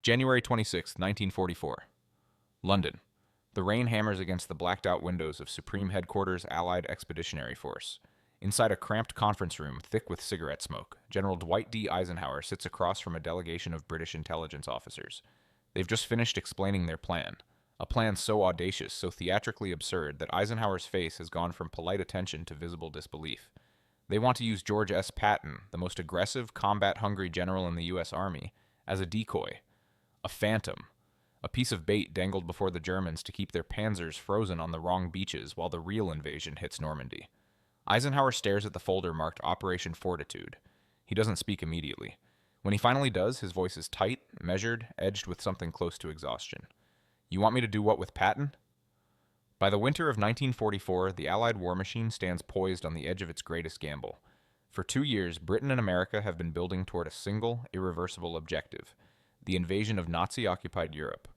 January 26, 1944. London. The rain hammers against the blacked-out windows of Supreme Headquarters Allied Expeditionary Force. Inside a cramped conference room thick with cigarette smoke, General Dwight D. Eisenhower sits across from a delegation of British intelligence officers. They've just finished explaining their plan. A plan so audacious, so theatrically absurd, that Eisenhower's face has gone from polite attention to visible disbelief. They want to use George S. Patton, the most aggressive, combat-hungry general in the U.S. Army, as a decoy. A phantom. A piece of bait dangled before the Germans to keep their Panzers frozen on the wrong beaches while the real invasion hits Normandy. Eisenhower stares at the folder marked Operation Fortitude. He doesn't speak immediately. When he finally does, his voice is tight, measured, edged with something close to exhaustion. "You want me to do what with Patton?" By the winter of 1944, the Allied war machine stands poised on the edge of its greatest gamble. For 2 years, Britain and America have been building toward a single, irreversible objective: the invasion of Nazi-occupied Europe.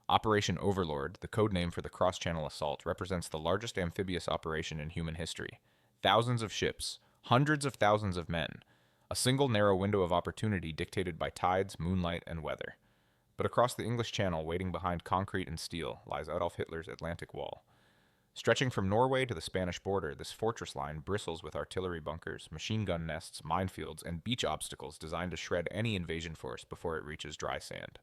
Operation Overlord, the code name for the cross-channel assault, represents the largest amphibious operation in human history. Thousands of ships, hundreds of thousands of men, a single narrow window of opportunity dictated by tides, moonlight, and weather. But across the English Channel, waiting behind concrete and steel, lies Adolf Hitler's Atlantic Wall. Stretching from Norway to the Spanish border, this fortress line bristles with artillery bunkers, machine gun nests, minefields, and beach obstacles designed to shred any invasion force before it reaches dry sand.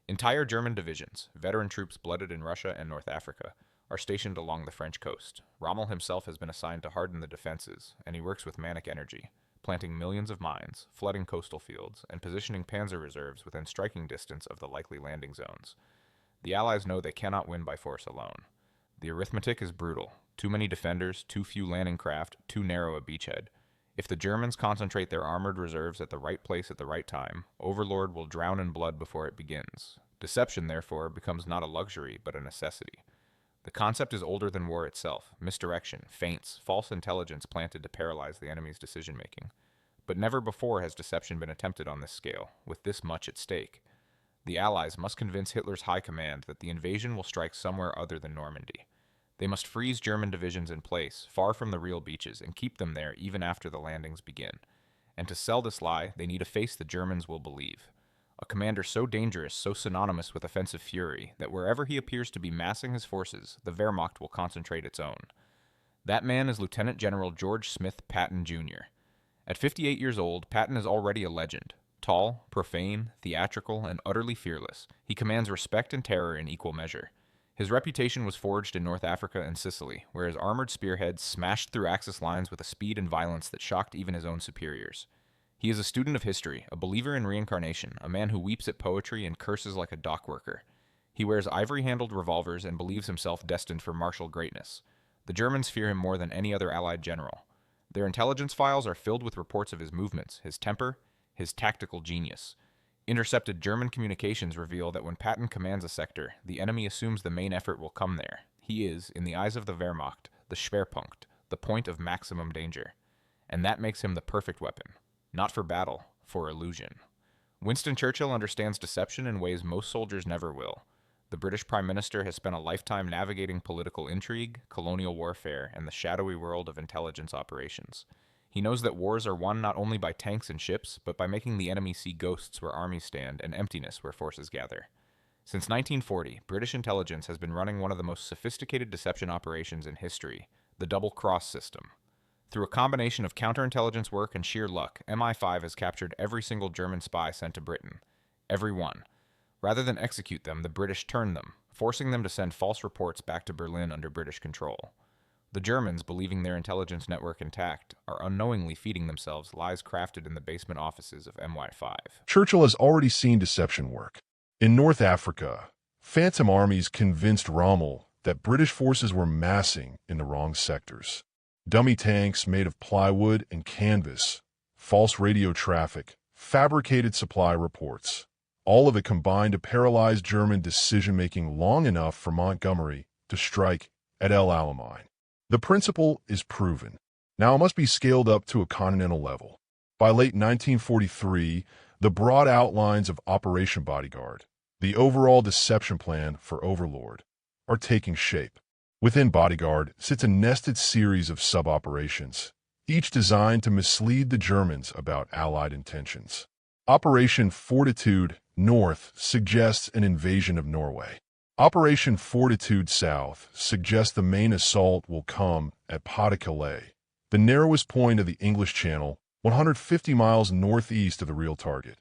Entire German divisions, veteran troops blooded in Russia and North Africa, are stationed along the French coast. Rommel himself has been assigned to harden the defenses, and he works with manic energy, planting millions of mines, flooding coastal fields, and positioning panzer reserves within striking distance of the likely landing zones. The Allies know they cannot win by force alone. The arithmetic is brutal. Too many defenders, too few landing craft, too narrow a beachhead. If the Germans concentrate their armored reserves at the right place at the right time, Overlord will drown in blood before it begins. Deception, therefore, becomes not a luxury, but a necessity. The concept is older than war itself: misdirection, feints, false intelligence planted to paralyze the enemy's decision-making. But never before has deception been attempted on this scale, with this much at stake. The Allies must convince Hitler's high command that the invasion will strike somewhere other than Normandy. They must freeze German divisions in place, far from the real beaches, and keep them there even after the landings begin. And to sell this lie, they need a face the Germans will believe. A commander so dangerous, so synonymous with offensive fury, that wherever he appears to be massing his forces, the Wehrmacht will concentrate its own. That man is Lieutenant General George Smith Patton, Jr. At 58 years old, Patton is already a legend. Tall, profane, theatrical, and utterly fearless, he commands respect and terror in equal measure. His reputation was forged in North Africa and Sicily, where his armored spearheads smashed through Axis lines with a speed and violence that shocked even his own superiors. He is a student of history, a believer in reincarnation, a man who weeps at poetry and curses like a dock worker. He wears ivory-handled revolvers and believes himself destined for martial greatness. The Germans fear him more than any other Allied general. Their intelligence files are filled with reports of his movements, his temper, his tactical genius. Intercepted German communications reveal that when Patton commands a sector, the enemy assumes the main effort will come there. He is, in the eyes of the Wehrmacht, the Schwerpunkt, the point of maximum danger. And that makes him the perfect weapon. Not for battle, for illusion. Winston Churchill understands deception in ways most soldiers never will. The British Prime Minister has spent a lifetime navigating political intrigue, colonial warfare, and the shadowy world of intelligence operations. He knows that wars are won not only by tanks and ships, but by making the enemy see ghosts where armies stand and emptiness where forces gather. Since 1940, British intelligence has been running one of the most sophisticated deception operations in history, the double-cross system. Through a combination of counterintelligence work and sheer luck, MI5 has captured every single German spy sent to Britain. Every one. Rather than execute them, the British turn them, forcing them to send false reports back to Berlin under British control. The Germans, believing their intelligence network intact, are unknowingly feeding themselves lies crafted in the basement offices of MI5. Churchill has already seen deception work. In North Africa, phantom armies convinced Rommel that British forces were massing in the wrong sectors. Dummy tanks made of plywood and canvas, false radio traffic, fabricated supply reports. All of it combined to paralyze German decision-making long enough for Montgomery to strike at El Alamein. The principle is proven. Now it must be scaled up to a continental level. By late 1943, the broad outlines of Operation Bodyguard, the overall deception plan for Overlord, are taking shape. Within Bodyguard sits a nested series of sub-operations, each designed to mislead the Germans about Allied intentions. Operation Fortitude north, suggests an invasion of Norway. Operation Fortitude south suggests the main assault will come at Pas-de-Calais, the narrowest point of the English Channel, 150 miles northeast of the real target,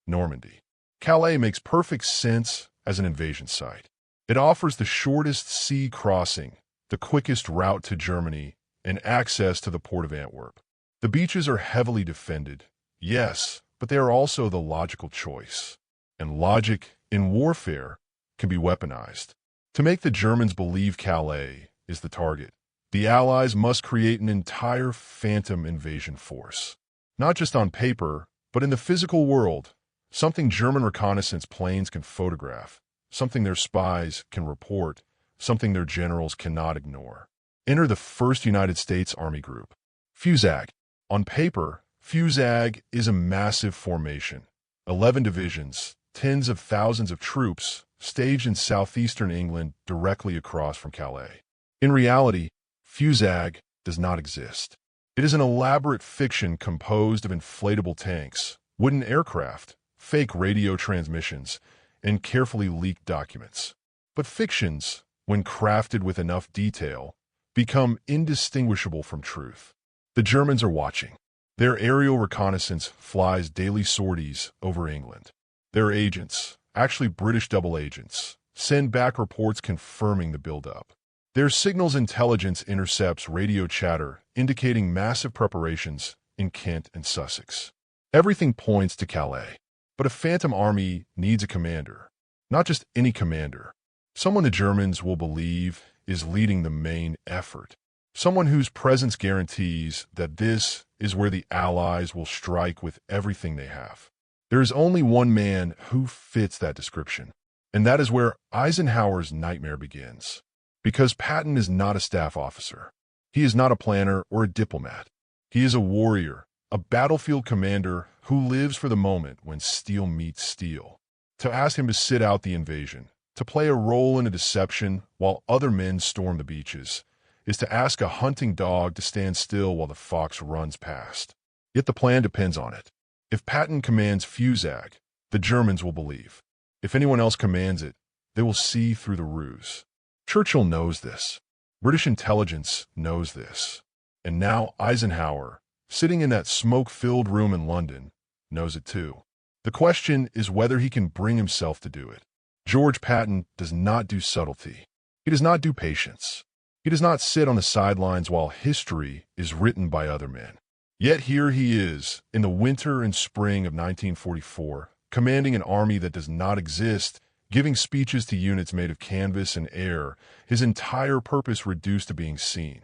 Normandy. Calais makes perfect sense as an invasion site. It offers the shortest sea crossing, the quickest route to Germany, and access to the port of Antwerp. The beaches are heavily defended, yes, but they are also the logical choice. And logic, in warfare, can be weaponized. To make the Germans believe Calais is the target, the Allies must create an entire phantom invasion force. Not just on paper, but in the physical world, something German reconnaissance planes can photograph, something their spies can report, something their generals cannot ignore. Enter the 1st United States Army Group. FUSAG. On paper, FUSAG is a massive formation. 11 divisions, tens of thousands of troops, staged in southeastern England directly across from Calais. In reality, FUSAG does not exist. It is an elaborate fiction composed of inflatable tanks, wooden aircraft, fake radio transmissions, and carefully leaked documents. But fictions, when crafted with enough detail, become indistinguishable from truth. The Germans are watching. Their aerial reconnaissance flies daily sorties over England. Their agents, actually British double agents, send back reports confirming the buildup. Their signals intelligence intercepts radio chatter indicating massive preparations in Kent and Sussex. Everything points to Calais. But a phantom army needs a commander. Not just any commander. Someone the Germans will believe is leading the main effort. Someone whose presence guarantees that this is where the Allies will strike with everything they have. There is only one man who fits that description, and that is where Eisenhower's nightmare begins. Because Patton is not a staff officer. He is not a planner or a diplomat. He is a warrior, a battlefield commander who lives for the moment when steel meets steel. To ask him to sit out the invasion, to play a role in a deception while other men storm the beaches, is to ask a hunting dog to stand still while the fox runs past. Yet the plan depends on it. If Patton commands FUSAG, the Germans will believe. If anyone else commands it, they will see through the ruse. Churchill knows this. British intelligence knows this. And now Eisenhower, sitting in that smoke-filled room in London, knows it too. The question is whether he can bring himself to do it. George Patton does not do subtlety. He does not do patience. He does not sit on the sidelines while history is written by other men. Yet here he is, in the winter and spring of 1944, commanding an army that does not exist, giving speeches to units made of canvas and air, his entire purpose reduced to being seen,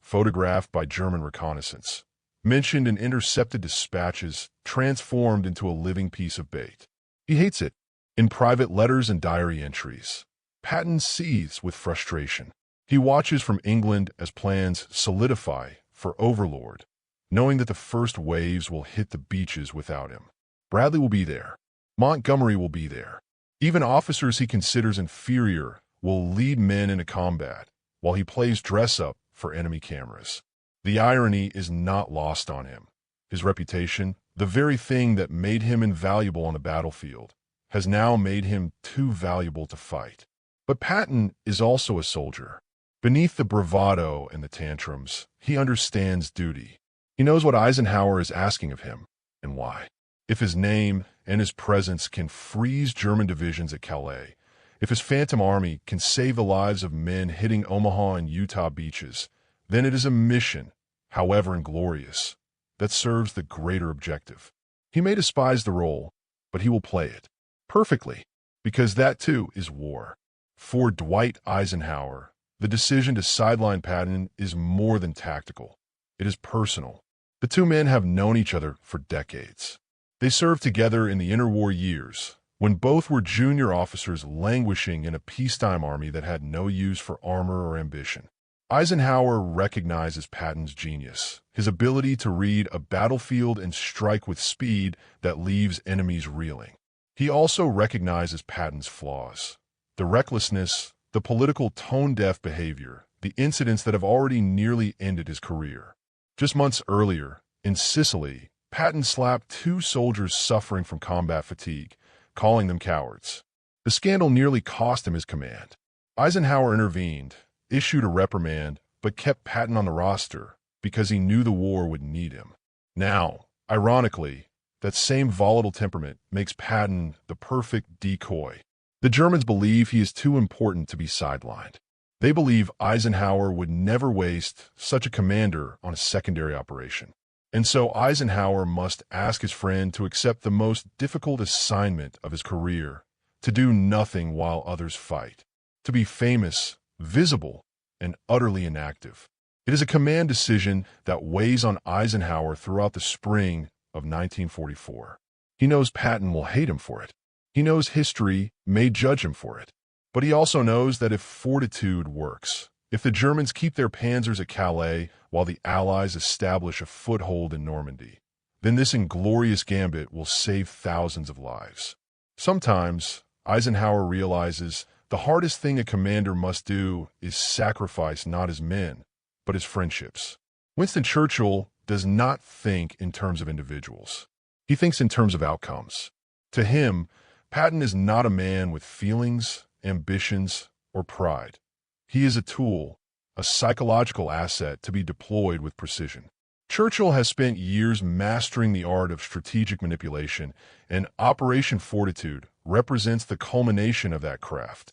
photographed by German reconnaissance, mentioned in intercepted dispatches, transformed into a living piece of bait. He hates it. In private letters and diary entries, Patton seethes with frustration. He watches from England as plans solidify for Overlord, knowing that the first waves will hit the beaches without him. Bradley will be there. Montgomery will be there. Even officers he considers inferior will lead men into combat, while he plays dress-up for enemy cameras. The irony is not lost on him. His reputation, the very thing that made him invaluable on the battlefield, has now made him too valuable to fight. But Patton is also a soldier. Beneath the bravado and the tantrums, he understands duty. He knows what Eisenhower is asking of him, and why. If his name and his presence can freeze German divisions at Calais, if his phantom army can save the lives of men hitting Omaha and Utah beaches, then it is a mission, however inglorious, that serves the greater objective. He may despise the role, but he will play it perfectly, because that too is war. For Dwight Eisenhower, the decision to sideline Patton is more than tactical. It is personal. The two men have known each other for decades. They served together in the interwar years, when both were junior officers languishing in a peacetime army that had no use for armor or ambition. Eisenhower recognizes Patton's genius, his ability to read a battlefield and strike with speed that leaves enemies reeling. He also recognizes Patton's flaws, the recklessness, the political tone-deaf behavior, the incidents that have already nearly ended his career. Just months earlier, in Sicily, Patton slapped two soldiers suffering from combat fatigue, calling them cowards. The scandal nearly cost him his command. Eisenhower intervened, issued a reprimand, but kept Patton on the roster because he knew the war would need him. Now, ironically, that same volatile temperament makes Patton the perfect decoy. The Germans believe he is too important to be sidelined. They believe Eisenhower would never waste such a commander on a secondary operation. And so Eisenhower must ask his friend to accept the most difficult assignment of his career, to do nothing while others fight, to be famous, visible, and utterly inactive. It is a command decision that weighs on Eisenhower throughout the spring of 1944. He knows Patton will hate him for it. He knows history may judge him for it. But he also knows that if fortitude works, if the Germans keep their Panzers at Calais while the Allies establish a foothold in Normandy, then this inglorious gambit will save thousands of lives. Sometimes, Eisenhower realizes the hardest thing a commander must do is sacrifice not his men, but his friendships. Winston Churchill does not think in terms of individuals. He thinks in terms of outcomes. To him, Patton is not a man with feelings, ambitions, or pride. He is a tool, a psychological asset to be deployed with precision. Churchill has spent years mastering the art of strategic manipulation, and Operation Fortitude represents the culmination of that craft,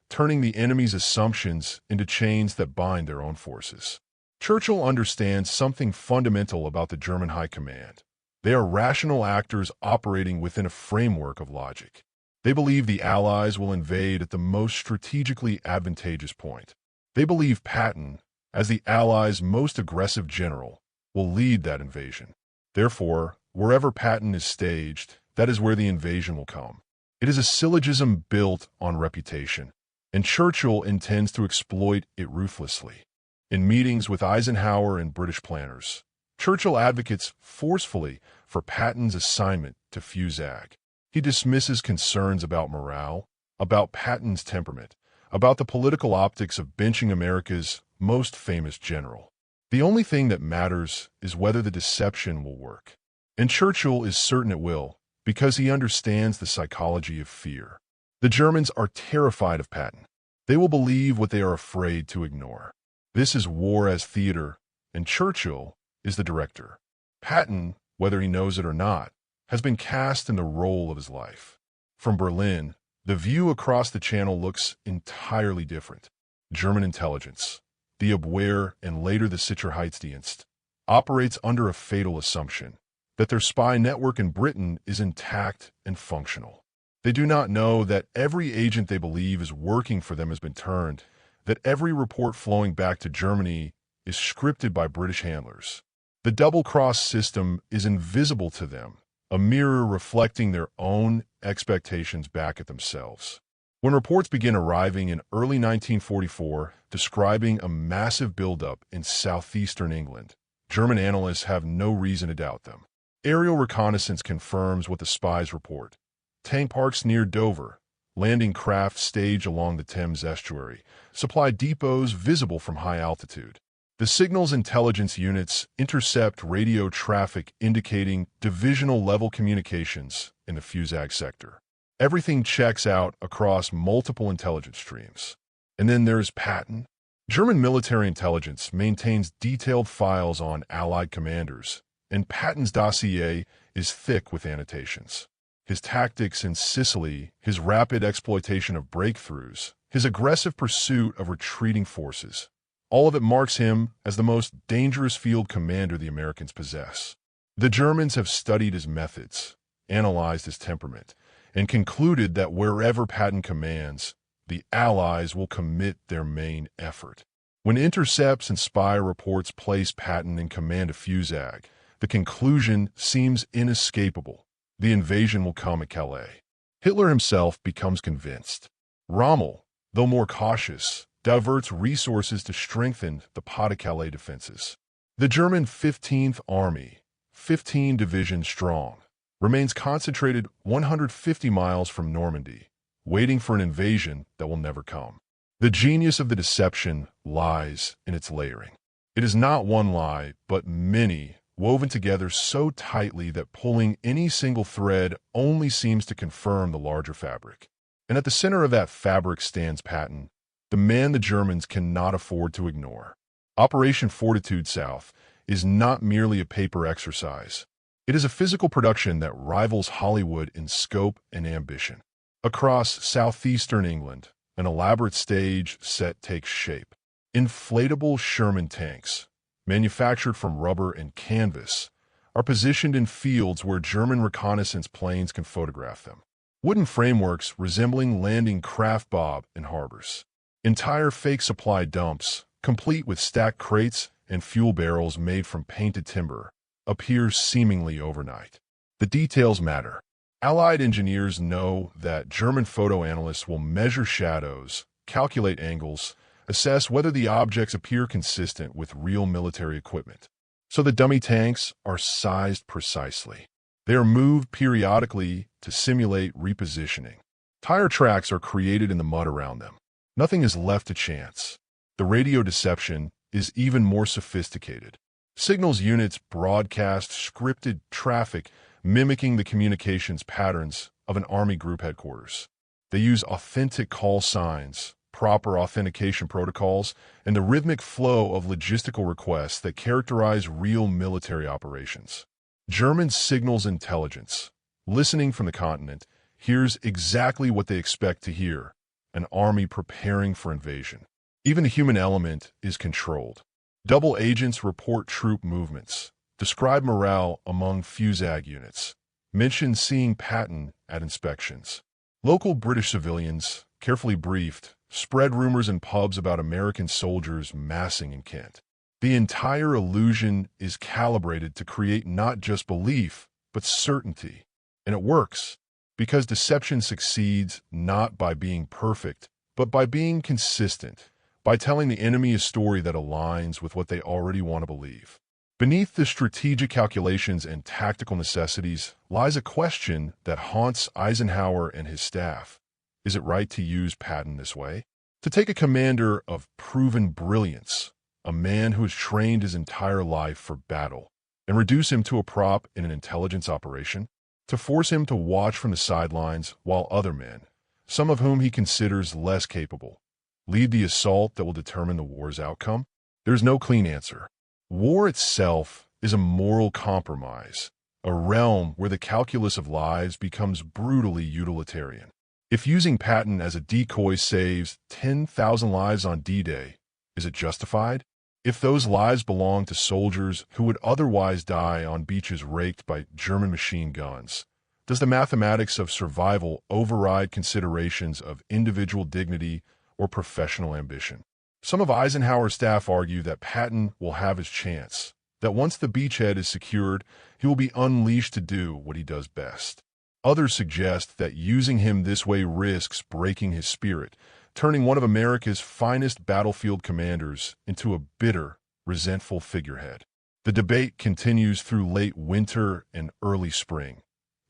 turning the enemy's assumptions into chains that bind their own forces. Churchill understands something fundamental about the German High Command. They are rational actors operating within a framework of logic. They believe the Allies will invade at the most strategically advantageous point. They believe Patton, as the Allies' most aggressive general, will lead that invasion. Therefore, wherever Patton is staged, that is where the invasion will come. It is a syllogism built on reputation, and Churchill intends to exploit it ruthlessly. In meetings with Eisenhower and British planners, Churchill advocates forcefully for Patton's assignment to Fusag. He dismisses concerns about morale, about Patton's temperament, about the political optics of benching America's most famous general. The only thing that matters is whether the deception will work. And Churchill is certain it will, because he understands the psychology of fear. The Germans are terrified of Patton. They will believe what they are afraid to ignore. This is war as theater, and Churchill is the director. Patton, whether he knows it or not, has been cast in the role of his life. From Berlin, the view across the channel looks entirely different. German intelligence, the Abwehr and later the Sicherheitsdienst, operates under a fatal assumption that their spy network in Britain is intact and functional. They do not know that every agent they believe is working for them has been turned, that every report flowing back to Germany is scripted by British handlers. The double-cross system is invisible to them, a mirror reflecting their own expectations back at themselves. When reports begin arriving in early 1944 describing a massive buildup in southeastern England, German analysts have no reason to doubt them. Aerial reconnaissance confirms what the spies report. Tank parks near Dover, landing craft staged along the Thames estuary, supply depots visible from high altitude. The signals intelligence units intercept radio traffic indicating divisional-level communications in the Fusag sector. Everything checks out across multiple intelligence streams. And then there's Patton. German military intelligence maintains detailed files on Allied commanders, and Patton's dossier is thick with annotations. His tactics in Sicily, his rapid exploitation of breakthroughs, his aggressive pursuit of retreating forces, all of it marks him as the most dangerous field commander the Americans possess. The Germans have studied his methods, analyzed his temperament, and concluded that wherever Patton commands, the Allies will commit their main effort. When intercepts and spy reports place Patton in command of Fusag, the conclusion seems inescapable. The invasion will come at Calais. Hitler himself becomes convinced. Rommel, though more cautious, diverts resources to strengthen the Pas-de-Calais defenses. The German 15th Army, 15 divisions strong, remains concentrated 150 miles from Normandy, waiting for an invasion that will never come. The genius of the deception lies in its layering. It is not one lie, but many woven together so tightly that pulling any single thread only seems to confirm the larger fabric. And at the center of that fabric stands Patton, the man the Germans cannot afford to ignore. Operation Fortitude South is not merely a paper exercise. It is a physical production that rivals Hollywood in scope and ambition. Across southeastern England, an elaborate stage set takes shape. Inflatable Sherman tanks, manufactured from rubber and canvas, are positioned in fields where German reconnaissance planes can photograph them. Wooden frameworks resembling landing craft bob in harbors. Entire fake supply dumps, complete with stacked crates and fuel barrels made from painted timber, appear seemingly overnight. The details matter. Allied engineers know that German photo analysts will measure shadows, calculate angles, assess whether the objects appear consistent with real military equipment. So the dummy tanks are sized precisely. They are moved periodically to simulate repositioning. Tire tracks are created in the mud around them. Nothing is left to chance. The radio deception is even more sophisticated. Signals units broadcast scripted traffic mimicking the communications patterns of an Army group headquarters. They use authentic call signs, proper authentication protocols, and the rhythmic flow of logistical requests that characterize real military operations. German signals intelligence, listening from the continent, hears exactly what they expect to hear, an army preparing for invasion. Even the human element is controlled. Double agents report troop movements, describe morale among Fusag units, mention seeing Patton at inspections. Local British civilians, carefully briefed, spread rumors in pubs about American soldiers massing in Kent. The entire illusion is calibrated to create not just belief, but certainty. And it works, because deception succeeds not by being perfect, but by being consistent, by telling the enemy a story that aligns with what they already want to believe. Beneath the strategic calculations and tactical necessities lies a question that haunts Eisenhower and his staff. Is it right to use Patton this way? To take a commander of proven brilliance, a man who has trained his entire life for battle, and reduce him to a prop in an intelligence operation? To force him to watch from the sidelines while other men, some of whom he considers less capable, lead the assault that will determine the war's outcome? There's no clean answer. War itself is a moral compromise, a realm where the calculus of lives becomes brutally utilitarian. If using Patton as a decoy saves 10,000 lives on D-Day, is it justified? If those lives belong to soldiers who would otherwise die on beaches raked by German machine guns, does the mathematics of survival override considerations of individual dignity or professional ambition? Some of Eisenhower's staff argue that Patton will have his chance, that once the beachhead is secured, he will be unleashed to do what he does best. Others suggest that using him this way risks breaking his spirit, turning one of America's finest battlefield commanders into a bitter, resentful figurehead. The debate continues through late winter and early spring,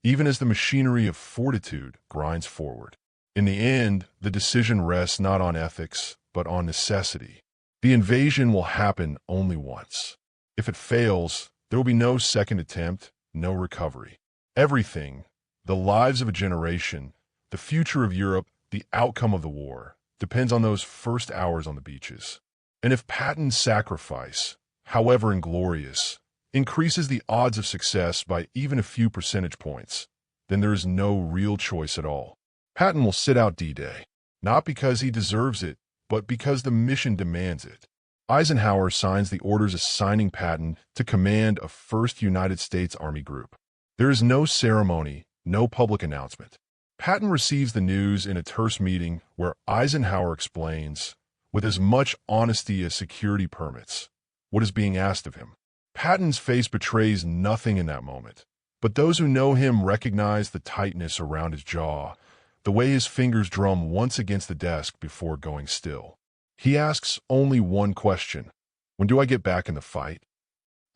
even as the machinery of fortitude grinds forward. In the end, the decision rests not on ethics, but on necessity. The invasion will happen only once. If it fails, there will be no second attempt, no recovery. Everything, the lives of a generation, the future of Europe, the outcome of the war, depends on those first hours on the beaches. And if Patton's sacrifice, however inglorious, increases the odds of success by even a few percentage points, then there is no real choice at all. Patton will sit out D-Day, not because he deserves it, but because the mission demands it. Eisenhower signs the orders assigning Patton to command a 1st United States Army Group. There is no ceremony, no public announcement. Patton receives the news in a terse meeting where Eisenhower explains, with as much honesty as security permits, what is being asked of him. Patton's face betrays nothing in that moment, but those who know him recognize the tightness around his jaw, the way his fingers drum once against the desk before going still. He asks only one question: when do I get back in the fight?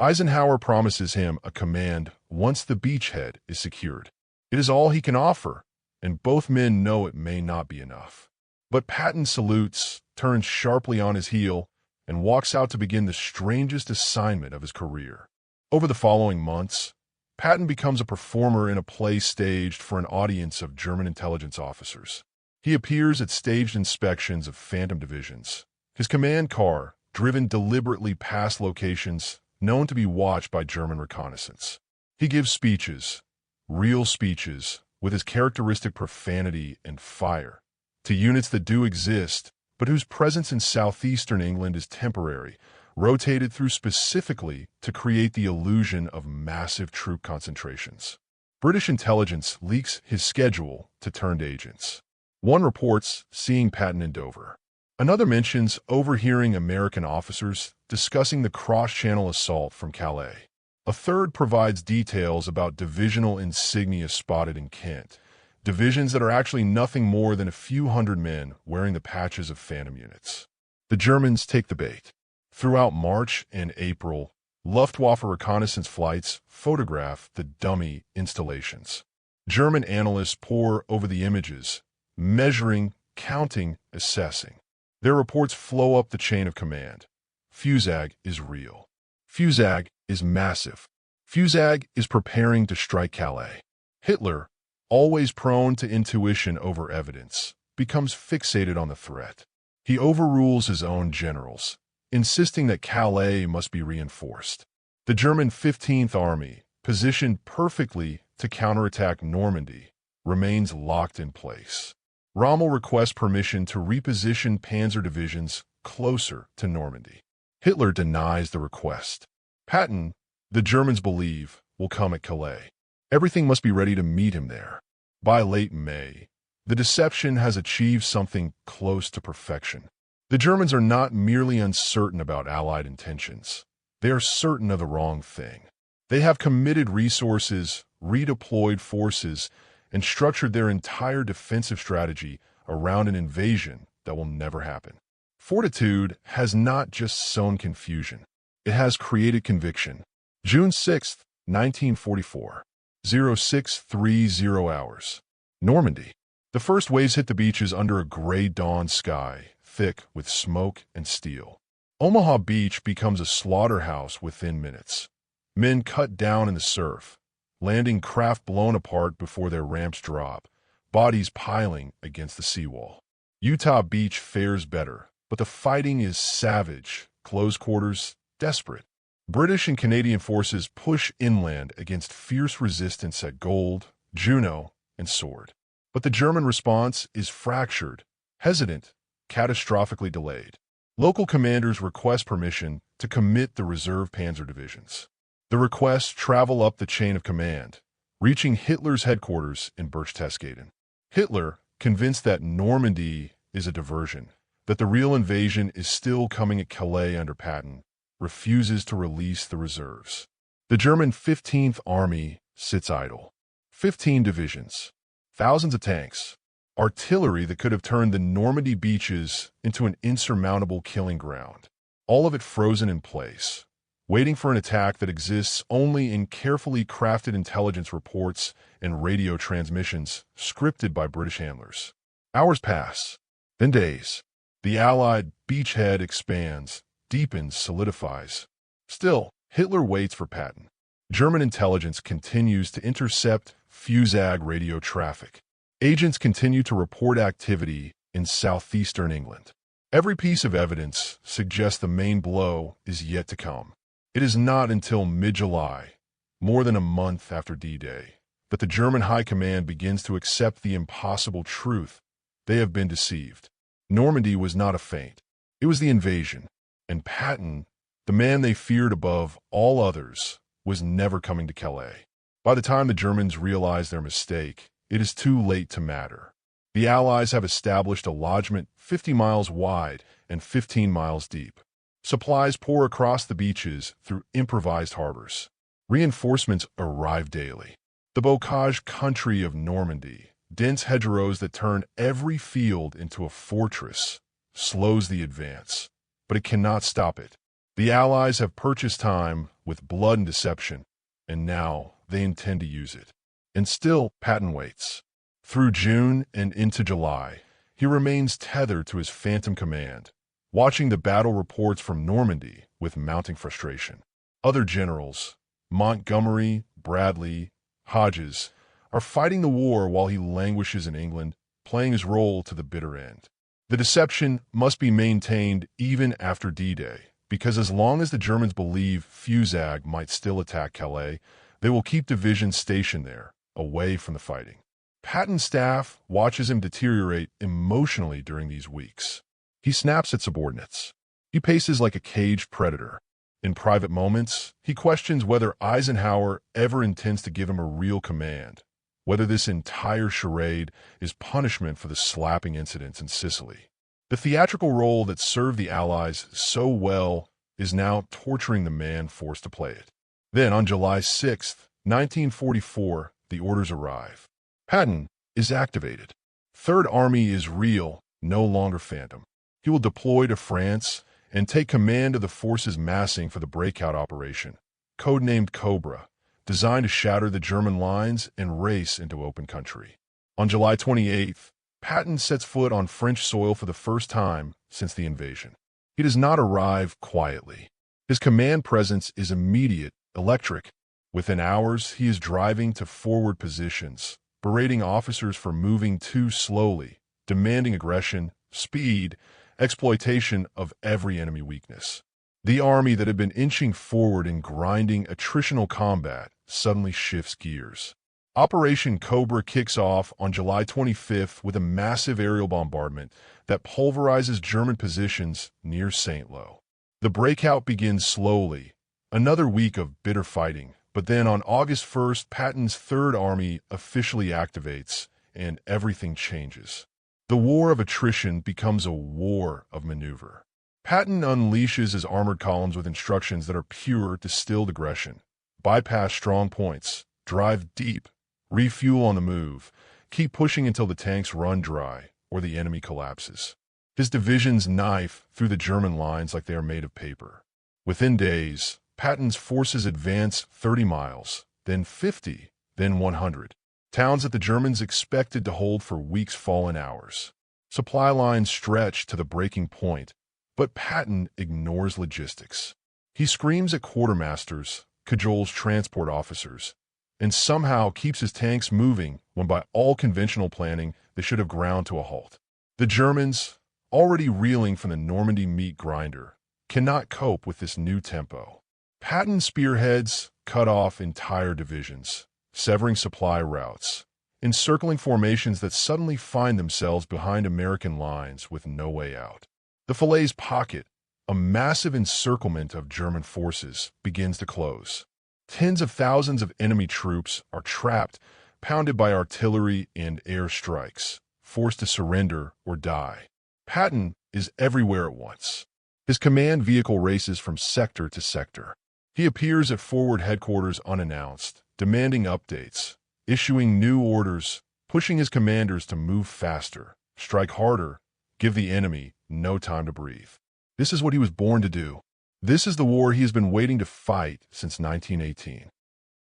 Eisenhower promises him a command once the beachhead is secured. It is all he can offer, and both men know it may not be enough. But Patton salutes, turns sharply on his heel, and walks out to begin the strangest assignment of his career. Over the following months, Patton becomes a performer in a play staged for an audience of German intelligence officers. He appears at staged inspections of phantom divisions. His command car, driven deliberately past locations known to be watched by German reconnaissance. He gives speeches, real speeches, with his characteristic profanity and fire, to units that do exist, but whose presence in southeastern England is temporary, rotated through specifically to create the illusion of massive troop concentrations. British intelligence leaks his schedule to turned agents. One reports seeing Patton in Dover. Another mentions overhearing American officers discussing the cross-channel assault from Calais. A third provides details about divisional insignia spotted in Kent, divisions that are actually nothing more than a few hundred men wearing the patches of phantom units. The Germans take the bait. Throughout March and April, Luftwaffe reconnaissance flights photograph the dummy installations. German analysts pore over the images, measuring, counting, assessing. Their reports flow up the chain of command. Fusag is real. Fusag is massive. Fusag is preparing to strike Calais. Hitler, always prone to intuition over evidence, becomes fixated on the threat. He overrules his own generals, insisting that Calais must be reinforced. The German 15th Army, positioned perfectly to counterattack Normandy, remains locked in place. Rommel requests permission to reposition panzer divisions closer to Normandy. Hitler denies the request. Patton, the Germans believe, will come at Calais. Everything must be ready to meet him there. By late May, the deception has achieved something close to perfection. The Germans are not merely uncertain about Allied intentions. They are certain of the wrong thing. They have committed resources, redeployed forces, and structured their entire defensive strategy around an invasion that will never happen. Fortitude has not just sown confusion. It has created conviction. June 6, 1944, 0630 hours. Normandy. The first waves hit the beaches under a gray dawn sky, thick with smoke and steel. Omaha Beach becomes a slaughterhouse within minutes. Men cut down in the surf, landing craft blown apart before their ramps drop, bodies piling against the seawall. Utah Beach fares better, but the fighting is savage, close quarters, desperate. British and Canadian forces push inland against fierce resistance at Gold, Juno, and Sword. But the German response is fractured, hesitant, catastrophically delayed. Local commanders request permission to commit the reserve panzer divisions. The requests travel up the chain of command, reaching Hitler's headquarters in Berchtesgaden. Hitler, convinced that Normandy is a diversion, that the real invasion is still coming at Calais under Patton, refuses to release the reserves. The German 15th Army sits idle. 15 divisions, thousands of tanks, artillery that could have turned the Normandy beaches into an insurmountable killing ground. All of it frozen in place, waiting for an attack that exists only in carefully crafted intelligence reports and radio transmissions scripted by British handlers. Hours pass, then days. The Allied beachhead expands, deepens, solidifies. Still, Hitler waits for Patton. German intelligence continues to intercept Fusag radio traffic. Agents continue to report activity in southeastern England. Every piece of evidence suggests the main blow is yet to come. It is not until mid-July, more than a month after D-Day, that the German High Command begins to accept the impossible truth. They have been deceived. Normandy was not a feint. It was the invasion. And Patton, the man they feared above all others, was never coming to Calais. By the time the Germans realize their mistake, it is too late to matter. The Allies have established a lodgment 50 miles wide and 15 miles deep. Supplies pour across the beaches through improvised harbors. Reinforcements arrive daily. The bocage country of Normandy, dense hedgerows that turn every field into a fortress, slows the advance. But it cannot stop it. The Allies have purchased time with blood and deception, and now they intend to use it. And still, Patton waits. Through June and into July, he remains tethered to his phantom command, watching the battle reports from Normandy with mounting frustration. Other generals, Montgomery, Bradley, Hodges are fighting the war while he languishes in England, playing his role to the bitter end. The deception must be maintained even after D-Day, because as long as the Germans believe Fusag might still attack Calais, they will keep divisions stationed there, away from the fighting. Patton's staff watches him deteriorate emotionally during these weeks. He snaps at subordinates. He paces like a caged predator. In private moments, he questions whether Eisenhower ever intends to give him a real command, whether this entire charade is punishment for the slapping incidents in Sicily. The theatrical role that served the Allies so well is now torturing the man forced to play it. Then, on July 6, 1944, the orders arrive. Patton is activated. Third Army is real, no longer phantom. He will deploy to France and take command of the forces massing for the breakout operation, codenamed Cobra, designed to shatter the German lines and race into open country. On July 28th, Patton sets foot on French soil for the first time since the invasion. He does not arrive quietly. His command presence is immediate, electric. Within hours, he is driving to forward positions, berating officers for moving too slowly, demanding aggression, speed, exploitation of every enemy weakness. The army that had been inching forward in grinding attritional combat suddenly shifts gears. Operation Cobra kicks off on July 25th with a massive aerial bombardment that pulverizes German positions near St. Lo. The breakout begins slowly, another week of bitter fighting, but then on August 1st, Patton's Third Army officially activates, and everything changes. The war of attrition becomes a war of maneuver. Patton unleashes his armored columns with instructions that are pure, distilled aggression. Bypass strong points, drive deep, refuel on the move, keep pushing until the tanks run dry or the enemy collapses. His divisions knife through the German lines like they are made of paper. Within days, Patton's forces advance 30 miles, then 50, then 100. Towns that the Germans expected to hold for weeks fall in hours. Supply lines stretch to the breaking point, but Patton ignores logistics. He screams at quartermasters, cajoles transport officers, and somehow keeps his tanks moving when by all conventional planning they should have ground to a halt. The Germans, already reeling from the Normandy meat grinder, cannot cope with this new tempo. Patton spearheads cut off entire divisions, severing supply routes, encircling formations that suddenly find themselves behind American lines with no way out. The Falaise Pocket, a massive encirclement of German forces, begins to close. Tens of thousands of enemy troops are trapped, pounded by artillery and air strikes, forced to surrender or die. Patton is everywhere at once. His command vehicle races from sector to sector. He appears at forward headquarters unannounced, demanding updates, issuing new orders, pushing his commanders to move faster, strike harder, give the enemy no time to breathe. This is what he was born to do. This is the war he has been waiting to fight since 1918.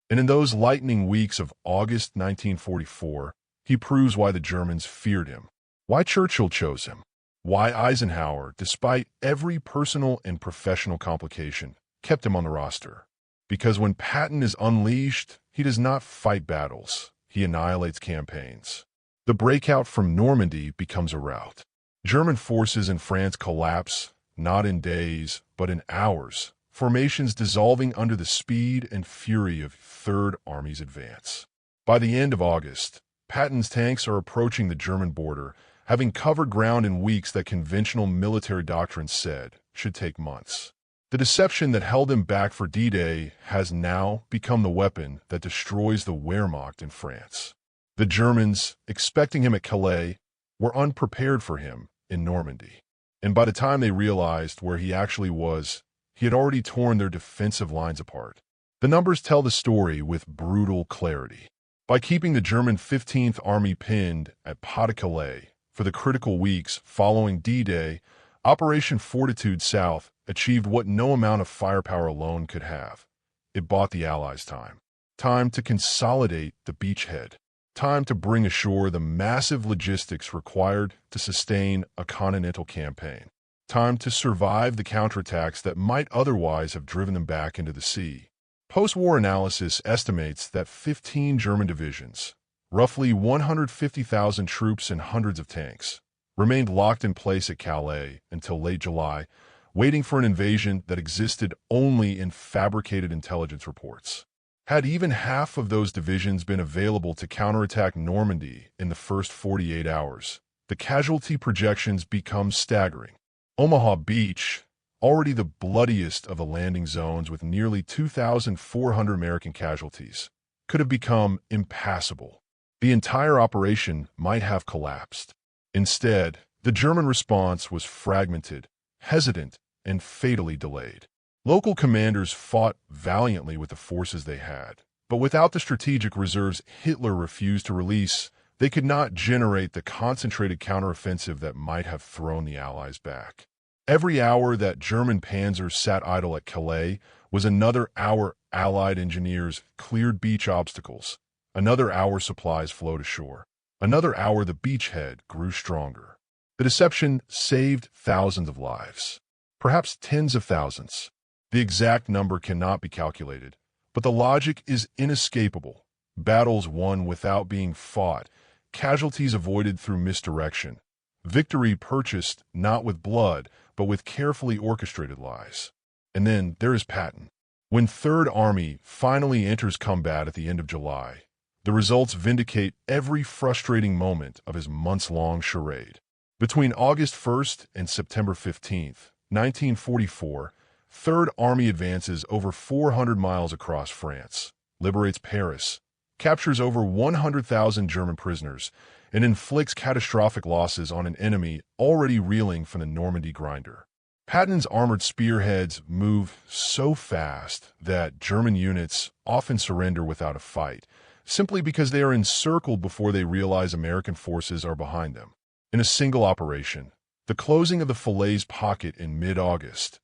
And in those lightning weeks of August 1944, he proves why the Germans feared him, why Churchill chose him, why Eisenhower, despite every personal and professional complication, kept him on the roster. Because when Patton is unleashed, he does not fight battles, he annihilates campaigns. The breakout from Normandy becomes a rout. German forces in France collapse, not in days, but in hours, formations dissolving under the speed and fury of Third Army's advance. By the end of August, Patton's tanks are approaching the German border, having covered ground in weeks that conventional military doctrine said should take months. The deception that held him back for D-Day has now become the weapon that destroys the Wehrmacht in France. The Germans, expecting him at Calais, were unprepared for him in Normandy. And by the time they realized where he actually was, he had already torn their defensive lines apart. The numbers tell the story with brutal clarity. By keeping the German 15th Army pinned at Pas-de-Calais for the critical weeks following D-Day, Operation Fortitude South achieved what no amount of firepower alone could have. It bought the Allies time. Time to consolidate the beachhead. Time to bring ashore the massive logistics required to sustain a continental campaign. Time to survive the counterattacks that might otherwise have driven them back into the sea. Post-war analysis estimates that 15 German divisions, roughly 150,000 troops and hundreds of tanks, remained locked in place at Calais until late July, waiting for an invasion that existed only in fabricated intelligence reports. Had even half of those divisions been available to counterattack Normandy in the first 48 hours, the casualty projections become staggering. Omaha Beach, already the bloodiest of the landing zones with nearly 2,400 American casualties, could have become impassable. The entire operation might have collapsed. Instead, the German response was fragmented, hesitant, and fatally delayed. Local commanders fought valiantly with the forces they had, but without the strategic reserves Hitler refused to release, they could not generate the concentrated counteroffensive that might have thrown the Allies back. Every hour that German panzers sat idle at Calais was another hour Allied engineers cleared beach obstacles, another hour supplies flowed ashore, another hour the beachhead grew stronger. The deception saved thousands of lives, perhaps tens of thousands. The exact number cannot be calculated, but the logic is inescapable. Battles won without being fought, casualties avoided through misdirection, victory purchased not with blood, but with carefully orchestrated lies. And then there is Patton. When Third Army finally enters combat at the end of July, the results vindicate every frustrating moment of his months-long charade. Between August 1st and September 15th, 1944, Third Army advances over 400 miles across France, liberates Paris, captures over 100,000 German prisoners, and inflicts catastrophic losses on an enemy already reeling from the Normandy grinder. Patton's armored spearheads move so fast that German units often surrender without a fight, simply because they are encircled before they realize American forces are behind them. In a single operation, the closing of the Falaise Pocket in mid-August,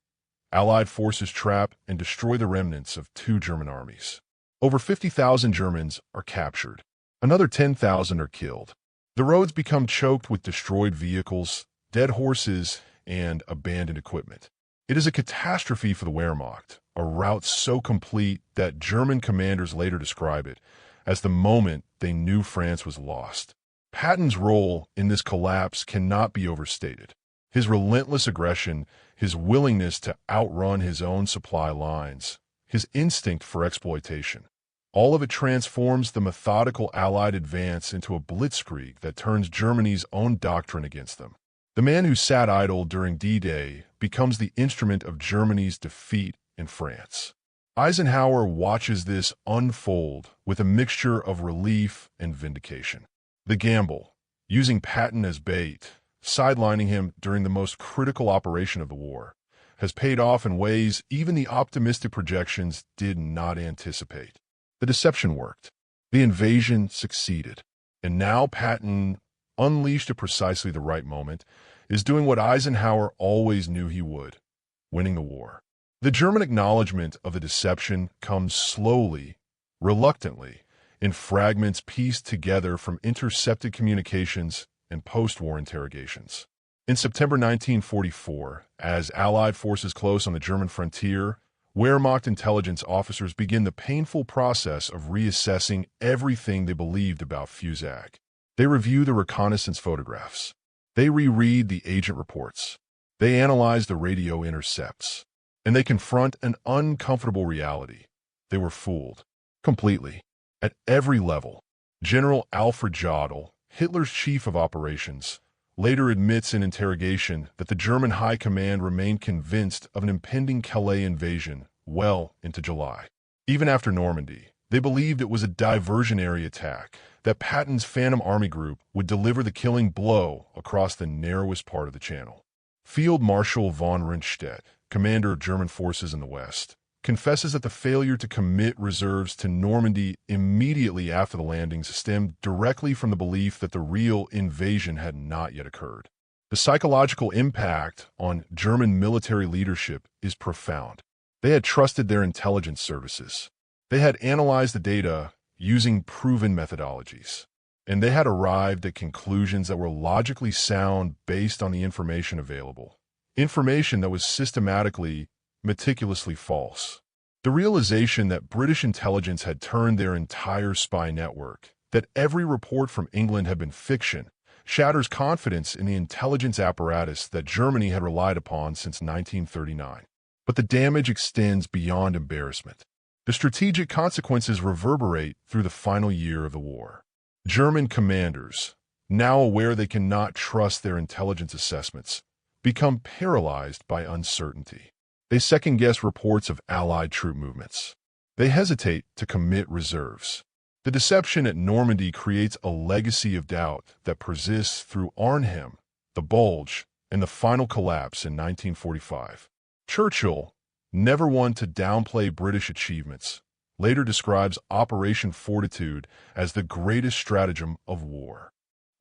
Allied forces trap and destroy the remnants of two German armies. Over 50,000 Germans are captured. Another 10,000 are killed. The roads become choked with destroyed vehicles, dead horses, and abandoned equipment. It is a catastrophe for the Wehrmacht, a rout so complete that German commanders later describe it as the moment they knew France was lost. Patton's role in this collapse cannot be overstated. His relentless aggression, his willingness to outrun his own supply lines, his instinct for exploitation. All of it transforms the methodical Allied advance into a blitzkrieg that turns Germany's own doctrine against them. The man who sat idle during D-Day becomes the instrument of Germany's defeat in France. Eisenhower watches this unfold with a mixture of relief and vindication. The gamble, using Patton as bait, sidelining him during the most critical operation of the war, has paid off in ways even the optimistic projections did not anticipate. The deception worked. The invasion succeeded. And now Patton, unleashed at precisely the right moment, is doing what Eisenhower always knew he would, winning the war. The German acknowledgement of the deception comes slowly, reluctantly, in fragments pieced together from intercepted communications and post-war interrogations. In September 1944, as Allied forces close on the German frontier, Wehrmacht intelligence officers begin the painful process of reassessing everything they believed about Fusag. They review the reconnaissance photographs. They reread the agent reports. They analyze the radio intercepts. And they confront an uncomfortable reality. They were fooled. Completely. At every level. General Alfred Jodl, Hitler's chief of operations, later admits in interrogation that the German high command remained convinced of an impending Calais invasion well into July. Even after Normandy, they believed it was a diversionary attack, that Patton's Phantom Army Group would deliver the killing blow across the narrowest part of the channel. Field Marshal von Rundstedt, commander of German forces in the West, confesses that the failure to commit reserves to Normandy immediately after the landings stemmed directly from the belief that the real invasion had not yet occurred. The psychological impact on German military leadership is profound. They had trusted their intelligence services. They had analyzed the data using proven methodologies. And they had arrived at conclusions that were logically sound based on the information available. Information that was systematically, meticulously false. The realization that British intelligence had turned their entire spy network, that every report from England had been fiction, shatters confidence in the intelligence apparatus that Germany had relied upon since 1939. But the damage extends beyond embarrassment. The strategic consequences reverberate through the final year of the war. German commanders, now aware they cannot trust their intelligence assessments, become paralyzed by uncertainty. They second-guess reports of Allied troop movements. They hesitate to commit reserves. The deception at Normandy creates a legacy of doubt that persists through Arnhem, the Bulge, and the final collapse in 1945. Churchill, never one to downplay British achievements, later describes Operation Fortitude as the greatest stratagem of war.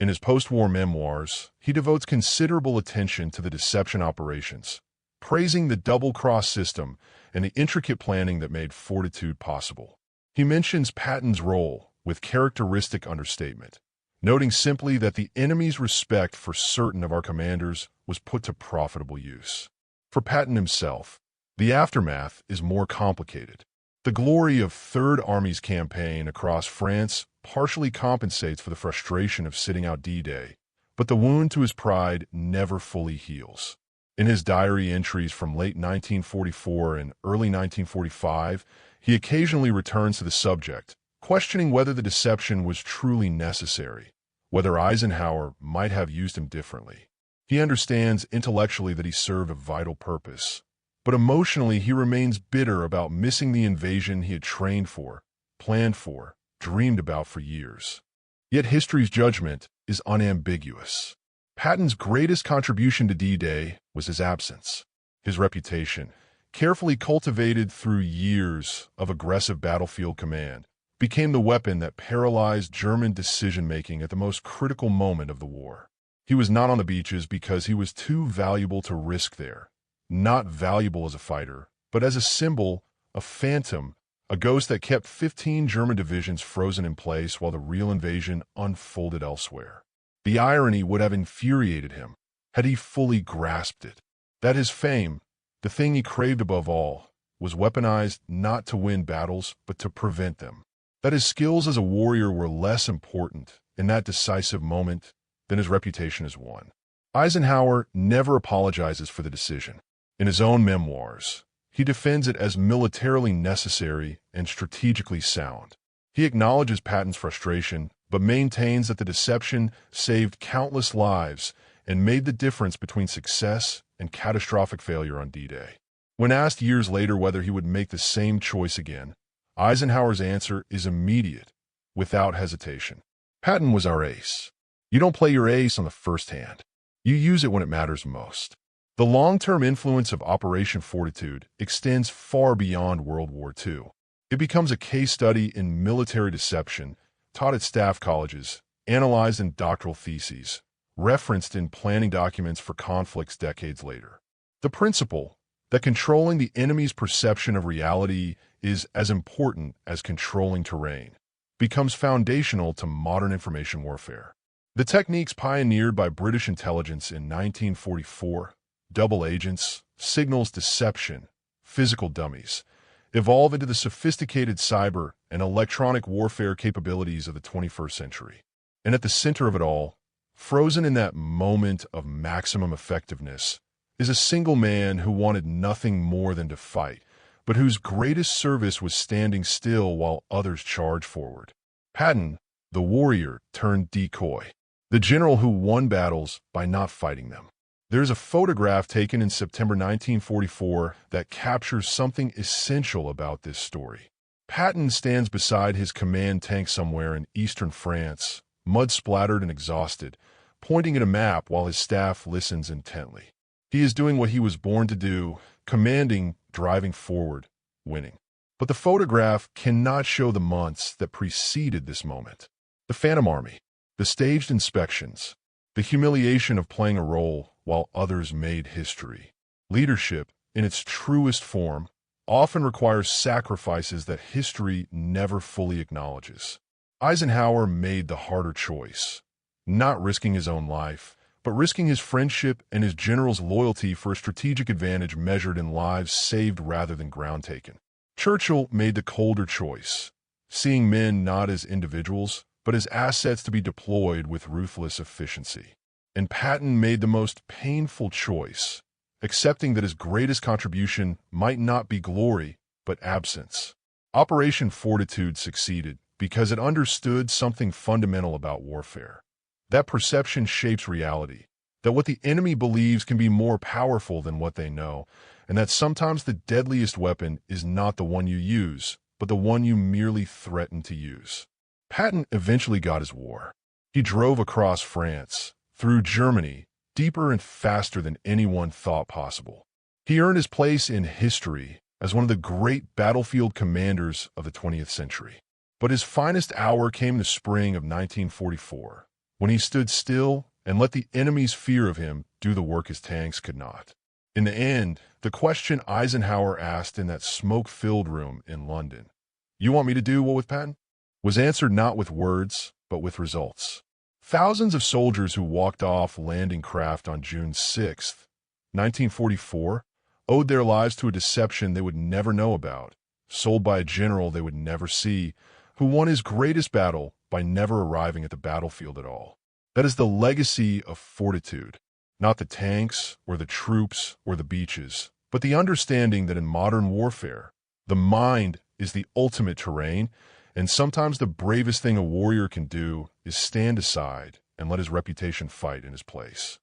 In his post-war memoirs, he devotes considerable attention to the deception operations, praising the double-cross system and the intricate planning that made Fortitude possible. He mentions Patton's role with characteristic understatement, noting simply that the enemy's respect for certain of our commanders was put to profitable use. For Patton himself, the aftermath is more complicated. The glory of Third Army's campaign across France partially compensates for the frustration of sitting out D-Day, but the wound to his pride never fully heals. In his diary entries from late 1944 and early 1945, he occasionally returns to the subject, questioning whether the deception was truly necessary, whether Eisenhower might have used him differently. He understands intellectually that he served a vital purpose, but emotionally he remains bitter about missing the invasion he had trained for, planned for, dreamed about for years. Yet history's judgment is unambiguous. Patton's greatest contribution to D-Day was his absence. His reputation, carefully cultivated through years of aggressive battlefield command, became the weapon that paralyzed German decision-making at the most critical moment of the war. He was not on the beaches because he was too valuable to risk there. Not valuable as a fighter, but as a symbol, a phantom, a ghost that kept 15 German divisions frozen in place while the real invasion unfolded elsewhere. The irony would have infuriated him had he fully grasped it, that his fame, the thing he craved above all, was weaponized not to win battles but to prevent them, that his skills as a warrior were less important in that decisive moment than his reputation as one. Eisenhower never apologizes for the decision. In his own memoirs, he defends it as militarily necessary and strategically sound. He acknowledges Patton's frustration, but maintains that the deception saved countless lives and made the difference between success and catastrophic failure on D-Day. When asked years later whether he would make the same choice again, Eisenhower's answer is immediate, without hesitation. Patton was our ace. You don't play your ace on the first hand. You use it when it matters most. The long-term influence of Operation Fortitude extends far beyond World War II. It becomes a case study in military deception, taught at staff colleges, analyzed in doctoral theses, referenced in planning documents for conflicts decades later. The principle that controlling the enemy's perception of reality is as important as controlling terrain becomes foundational to modern information warfare. The techniques pioneered by British intelligence in 1944, double agents, signals deception, physical dummies, evolve into the sophisticated cyber and electronic warfare capabilities of the 21st century. And at the center of it all, frozen in that moment of maximum effectiveness, is a single man who wanted nothing more than to fight, but whose greatest service was standing still while others charged forward. Patton, the warrior turned decoy, the general who won battles by not fighting them. There's a photograph taken in September 1944 that captures something essential about this story. Patton stands beside his command tank somewhere in eastern France, mud-splattered and exhausted, pointing at a map while his staff listens intently. He is doing what he was born to do, commanding, driving forward, winning. But the photograph cannot show the months that preceded this moment. The Phantom Army, the staged inspections, the humiliation of playing a role while others made history. Leadership, in its truest form, often requires sacrifices that history never fully acknowledges. Eisenhower made the harder choice, not risking his own life, but risking his friendship and his general's loyalty for a strategic advantage measured in lives saved rather than ground taken. Churchill made the colder choice, seeing men not as individuals, but as assets to be deployed with ruthless efficiency. And Patton made the most painful choice, accepting that his greatest contribution might not be glory, but absence. Operation Fortitude succeeded because it understood something fundamental about warfare. That perception shapes reality, that what the enemy believes can be more powerful than what they know, and that sometimes the deadliest weapon is not the one you use, but the one you merely threaten to use. Patton eventually got his war. He drove across France, through Germany, deeper and faster than anyone thought possible. He earned his place in history as one of the great battlefield commanders of the 20th century. But his finest hour came in the spring of 1944, when he stood still and let the enemy's fear of him do the work his tanks could not. In the end, the question Eisenhower asked in that smoke-filled room in London, "You want me to do what with Patton?" was answered not with words, but with results. Thousands of soldiers who walked off landing craft on June 6, 1944, owed their lives to a deception they would never know about, sold by a general they would never see, who won his greatest battle by never arriving at the battlefield at all. That is the legacy of fortitude, not the tanks or the troops or the beaches, but the understanding that in modern warfare, the mind is the ultimate terrain, and sometimes the bravest thing a warrior can do is stand aside and let his reputation fight in his place.